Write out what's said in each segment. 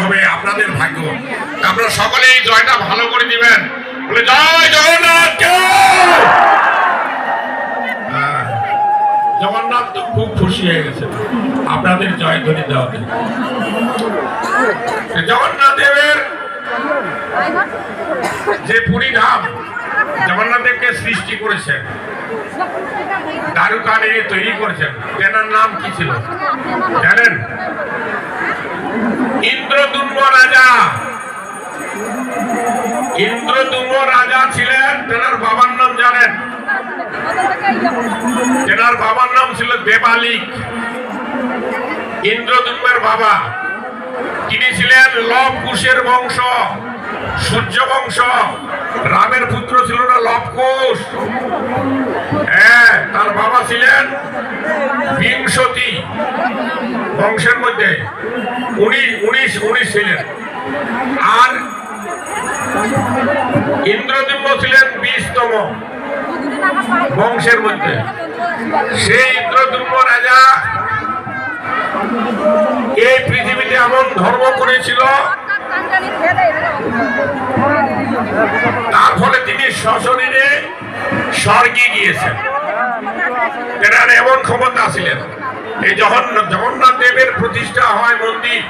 হবে আপনাদের ভাগ্য। আপনারা সকলেই জয়টা ভালো করে দিবেন, বলে জয় জগন্নাথ। জগন্নাথ তো খুব খুশি হয়ে গেছে আপনাদের জয় ধ্বনি দেওয়াতে। জগন্নাথ দেবের যে পুরী ধাম, জগন্নাথ দেবকে সৃষ্টি করেছেন, দারুকানে তৈরি করেছেন, তেনার নাম কি ছিল জানেন? ইন্দ্রদুম্ন রাজা। ইন্দ্রদুম্ন রাজা ছিলেন, তেনার বাবার নাম জানেন? তেনার বাবার নাম ছিল দেবালিক। ইন্দ্রদুম্নের বাবা তিনি ছিলেন লব কুশের বংশ, সূর্য বংশ। রামের পুত্র ছিল না লব কুশ? হ্যাঁ, তার বাবা ছিলেন বিংশতি বংশের মধ্যে, উনিশ ছিলেন। আর ইন্দ্রদুম্ন ছিলেন 20তম বংশের মধ্যে। সেই ইন্দ্রদুম্ন রাজা এই পৃথিবীতে এমন ধর্ম করেছিল, তার ফলে তিনি সশরীরে স্বর্গে গিয়েছেন। তেনার এমন ক্ষমতা ছিলেন। এই জগন্নাথ দেবের প্রতিষ্ঠা হয় মন্দির,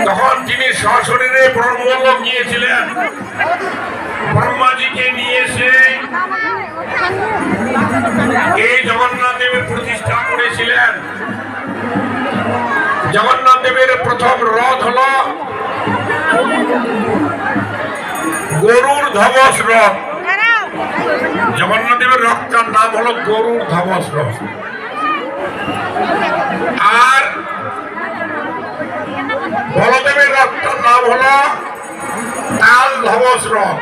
তখন তিনি সশরীরে ব্রহ্মলোক গিয়েছিলেন। ব্রহ্মাজিকে নিয়ে এসে এই জগন্নাথ দেবের প্রতিষ্ঠা করেছিলেন। জগন্নাথ দেবের প্রথম রথ হল গরুর ধবস রথ। জগন্নাথ দেবের রথটার নাম হলো গরুর ধবস রথ। আর বলদেবের রথটার নাম হলো তাল ধবস রথ।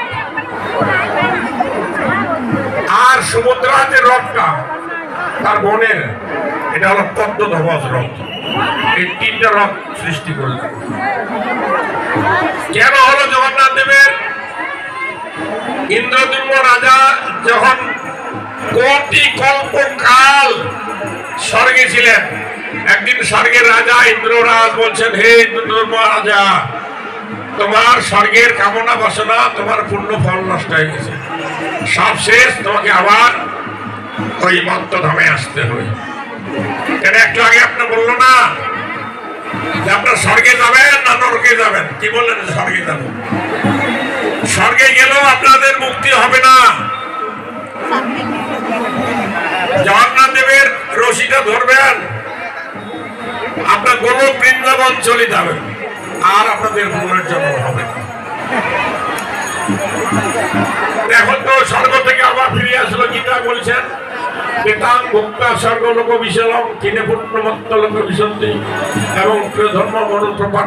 আর সুভদ্রার যে রথটা তার বোনের, এটা হলো পদ্ম ধবস রথ। এই 3টা রথ সৃষ্টি করলেন। কেন হলো জগন্নাথ দেবের? ইন্দ্রদুম্ন রাজা যখন কোটি কল্পকাল স্বর্গে ছিলেন, একদিন স্বর্গের রাজা ইন্দ্ররাজ বলছেন, হে ইন্দ্রদুম্ন রাজা, তোমার স্বর্গের কামনা বাসনা, তোমার পূর্ণ ফল নষ্ট হয়ে গেছে, সব শেষ, তোমাকে আবার ওই মত্তধামে আসতে হবে। কেন একটু আগে আপনি বললো না যে আপনার স্বর্গে যাবেন না নরকে যাবেন? কি বললেন? স্বর্গে যাবেন। স্বর্গে গেলেও আপনাদের মুক্তি হবে না। জগন্নাথ দেবের রশিটা ধরবেন, আপনার গোলক বৃন্দাবন চলে যাবেন, আর আপনাদের পুনর্জন্ম হবে না। এখন তো স্বর্গ থেকে আবার ফিরে আসলো। গীতা বলছেন, পেতাং ভোক্তা স্বর্গ লোক বিশালম কিনে পুণ্যমত্ত লোক বিশন্তি এবং ধর্ম মনুপ্রপান্ন